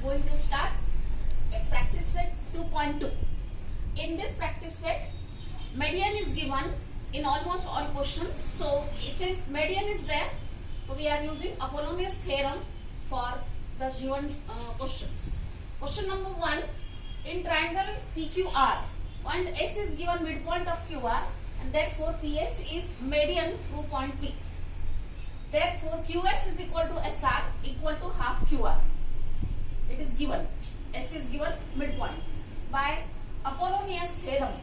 going to start a practice set 2.2. In this practice set, median is given in almost all questions. So since median is there, so we are using Apollonius theorem for the given questions. Question number 1, in triangle PQR, point S is given midpoint of QR and therefore PS is median through point P. Therefore QS is equal to SR equal to half QR. It is given. S is given midpoint by Apollonius theorem.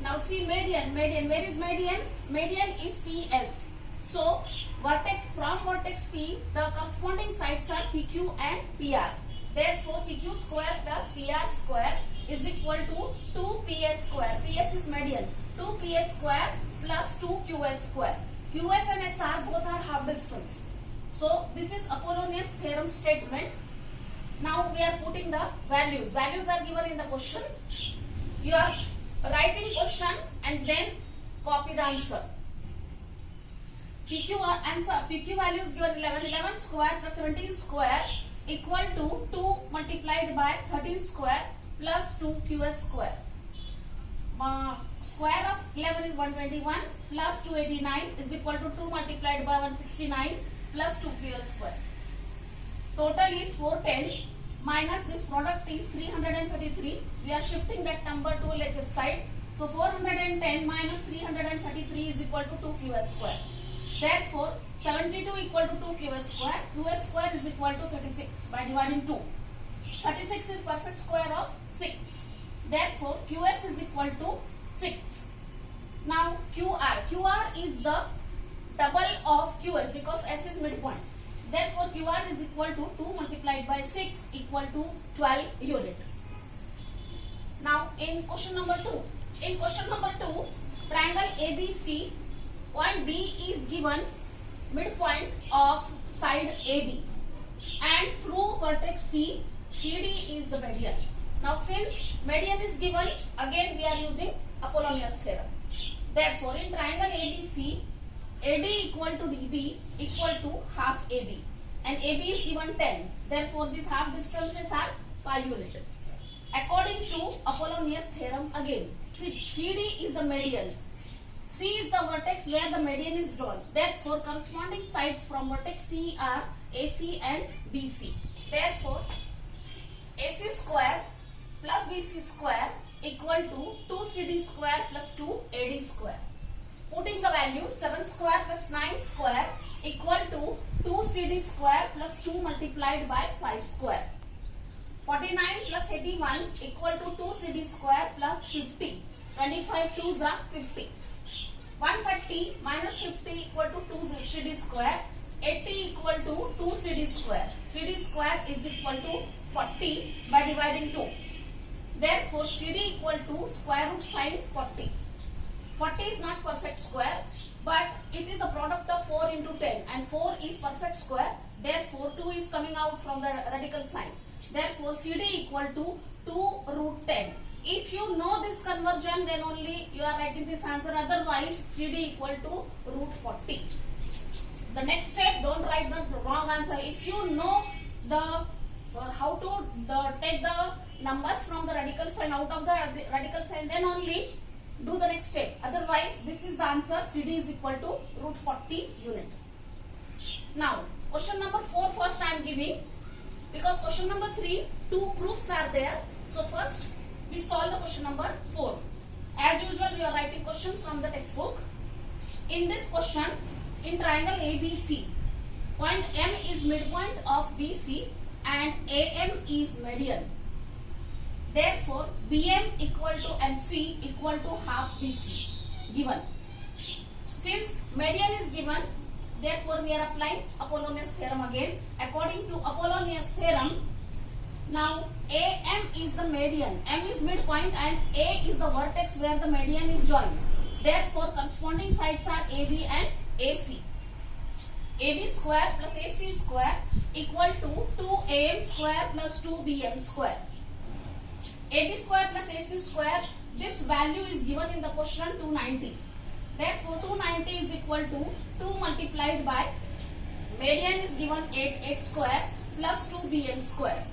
Now see median. Where is median? Median is PS. So vertex from vertex P, the corresponding sides are PQ and PR. Therefore PQ square plus PR square is equal to 2PS square. PS is median. 2PS square plus 2QS square. QS and SR both are half distance. So this is Apollonius theorem statement. Now we are putting the values. Values are given in the question. You are writing question and then copy the answer. PQ answer. PQ value is given 11. 11 square plus 17 square equal to 2 multiplied by 13 square plus 2 QS square. Square of 11 is 121 plus 289 is equal to 2 multiplied by 169 plus 2 QS square. Total is 410 minus this product is 333. We are shifting that number to LHS side. So 410 minus 333 is equal to 2 QS square. Therefore 72 equal to 2 QS square. QS square is equal to 36 by dividing 2. 36 is perfect square of 6. Therefore QS is equal to 6. Now QR is the double of QS because S is midpoint. Therefore QR is equal to 2 multiplied by 6 equal to 12 unit. Now in question number 2. In question number 2, triangle ABC, point B is given midpoint of side AB and through vertex C, CD is the median. Now since median is given, again we are using Apollonius theorem. Therefore in triangle ABC, AD equal to DB equal to half AB and AB is given 10. Therefore these half distances are 5 unit. According to Apollonius theorem again, CD is the median. C is the vertex where the median is drawn. Therefore corresponding sides from vertex C are AC and BC. Therefore AC square plus BC square equal to 2CD square plus 2AD square. Putting the values 7 square plus 9 square equal to 2CD square plus 2 multiplied by 5 square. 49 plus 81 equal to 2CD square plus 50. 25 2s are 50. 130 minus 50 equal to 2CD square. 80 equal to 2 CD square. CD square is equal to 40 by dividing 2. Therefore CD equal to square root sine 40. 40 is not perfect square, but it is the product of 4 into 10 and 4 is perfect square. Therefore 2 is coming out from the radical sign. Therefore CD equal to 2 root 10. If you know this conversion, then only you are writing this answer. Otherwise CD equal to root 40. The next step, don't write the wrong answer. If you know the how to take the numbers from the radical sign out of the radical sign, then only do the next step. Otherwise this is the answer. CD is equal to root 40 unit. Now question number 4 first I am giving, because question number 3 2 proofs are there. So first we solve the question number 4. As usual we are writing question from the textbook. In this question, in triangle ABC, point M is midpoint of BC and AM is median. Therefore BM equal to MC equal to half BC given. Since median is given, therefore we are applying Apollonius theorem again. According to Apollonius theorem, now AM is the median, M is midpoint and A is the vertex where the median is joined. Therefore corresponding sides are AB and AC. AB square plus AC square equal to 2AM square plus 2BM square. AB square plus AC square, this value is given in the question 290. Therefore 290 is equal to 2 multiplied by median is given 8 square plus 2bm square.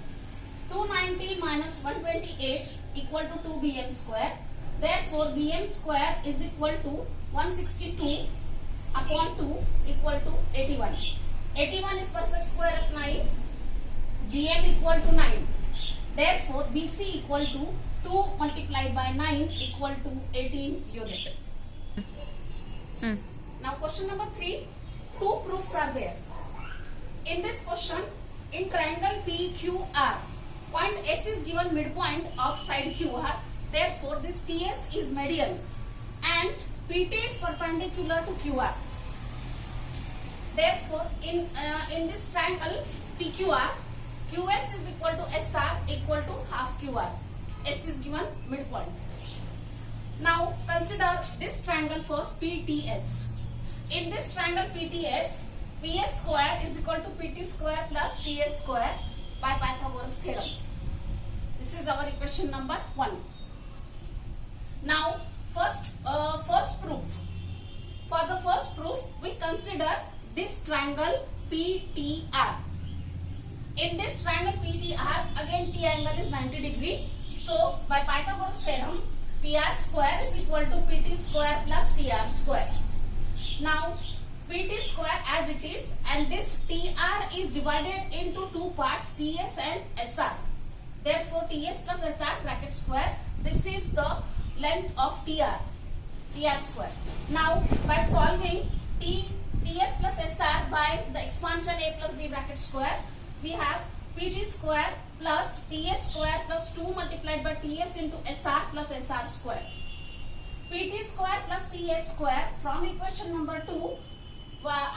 290 minus 128 equal to 2 bm square. Therefore, bm square is equal to 162 upon 2 equal to 81. 81 is perfect square of 9. bm equal to 9. Therefore, bc equal to 2 multiplied by 9 equal to 18 unit. Now, question number 3. Two proofs are there. In this question, in triangle PQR, point S is given midpoint of side QR. Therefore, this PS is median and PT is perpendicular to QR. Therefore, in this triangle PQR, QS is equal to SR equal to half QR. S is given midpoint. Now, consider this triangle first, PTS. In this triangle PTS, PS square is equal to PT square plus TS square by Pythagoras theorem. This is our equation number 1. Now, first proof. For the first proof, we consider this triangle PTR. In this triangle PTR, again T angle is 90 degree. So, by Pythagoras theorem, PR square is equal to PT square plus TR square. Now, PT square as it is, and this TR is divided into two parts, TS and SR. Therefore, TS plus SR bracket square. This is the length of TR square. Now, by solving TS plus SR by the expansion A plus B bracket square, we have PT square plus TS square plus 2 multiplied by TS into SR plus SR square. PT square plus TS square, from equation number 2,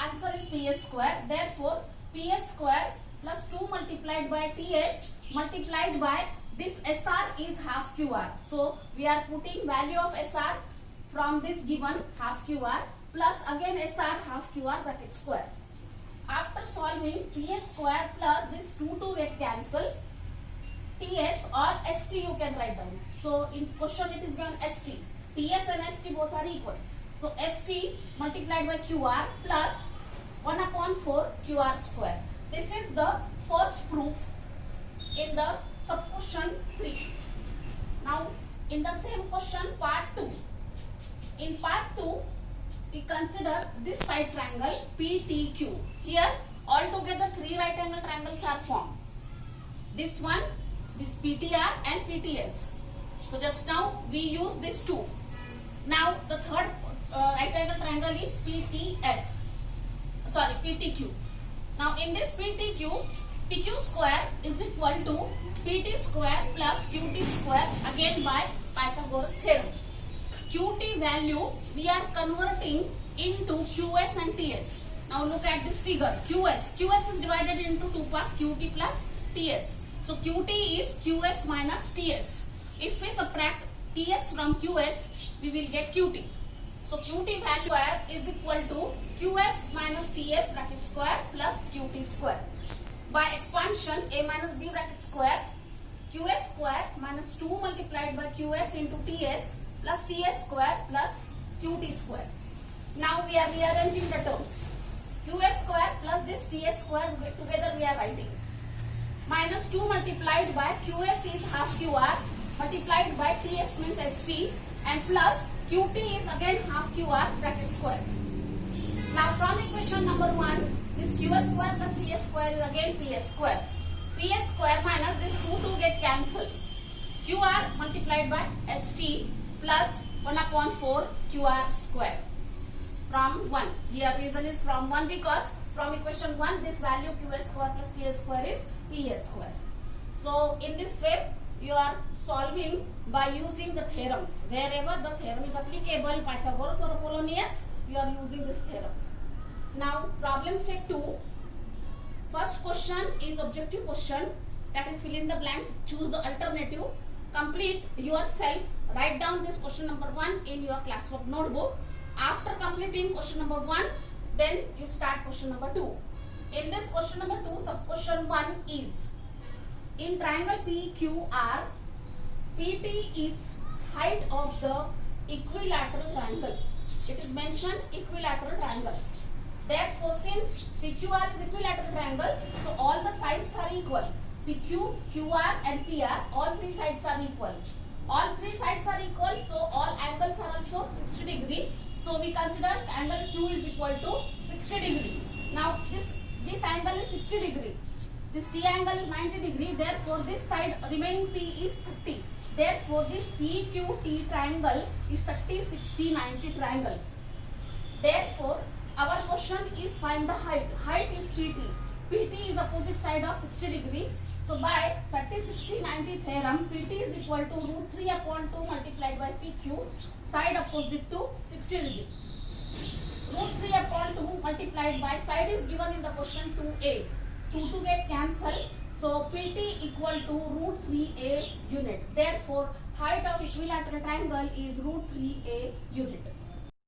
answer is PS square. Therefore, PS square plus 2 multiplied by TS multiplied by this SR is half QR. So, we are putting value of SR from this given half QR plus again SR half QR bracket square. After solving, PS square plus this 2 get cancelled. TS or ST you can write down. So, in question it is given ST. TS and ST both are equal. So, ST multiplied by QR plus 1 upon 4 QR square. This is the first proof in the sub question 3. Now, in the same question part 2. In part 2, we consider this side triangle PTQ. Here, altogether 3 right angle triangles are formed. This one, this PTR and PTS. So, just now we use these two. Now, the third right angle triangle is PTQ. Now, in this PTQ, PQ square is equal to PT square plus QT square again by Pythagoras theorem. QT value we are converting into QS and TS. Now, look at this figure. QS is divided into two parts, QT plus TS. So, QT is QS minus TS. If we subtract TS from QS, we will get QT. So, QT value is equal to QS minus TS bracket square plus QT square. By expansion, A minus B bracket square, QS square minus 2 multiplied by QS into TS plus TS square plus QT square. Now, we are rearranging the terms. QS square plus this TS square together we are writing. Minus 2 multiplied by QS is half QR multiplied by TS means ST and plus QT is again half QR bracket square. Now, from equation number 1, this QS square plus TS square is again PS square. PS square minus this 2 get cancelled. QR multiplied by ST plus 1 upon 4 QR square. From 1. Here reason is from 1 because from equation 1 this value QS square plus TS square is PS square. So, in this way you are solving by using the theorems. Wherever the theorem is applicable, Pythagoras or Apollonius, you are using these theorems. Now, problem set 2. First question is objective question, that is fill in the blanks, choose the alternative, complete yourself, write down this question number 1 in your classwork notebook. After completing question number 1, then you start question number 2. In this question number 2, sub question 1 is, in triangle PQR, PT is height of the equilateral triangle. It is mentioned equilateral triangle. Therefore, since PQR is equilateral triangle, so all the sides are equal. PQ, QR and PR, all three sides are equal. All three sides are equal, so all angles are also 60 degree. So we consider angle Q is equal to 60 degree. Now this angle is 60 degree. This T angle is 90 degree. Therefore this side remaining P is 30. Therefore this PQT triangle is 30, 60, 90 triangle. Therefore our question is find the height. Height is PT. PT is opposite side of 60 degree. So by 30, 60, 90 theorem, PT is equal to root 3 upon 2 multiplied by PQ, side opposite to 60 degree. Root 3 upon 2 multiplied by side is given in the question 2a. 2 get cancelled. So PT equal to root 3a unit. Therefore height of equilateral triangle is root 3a unit.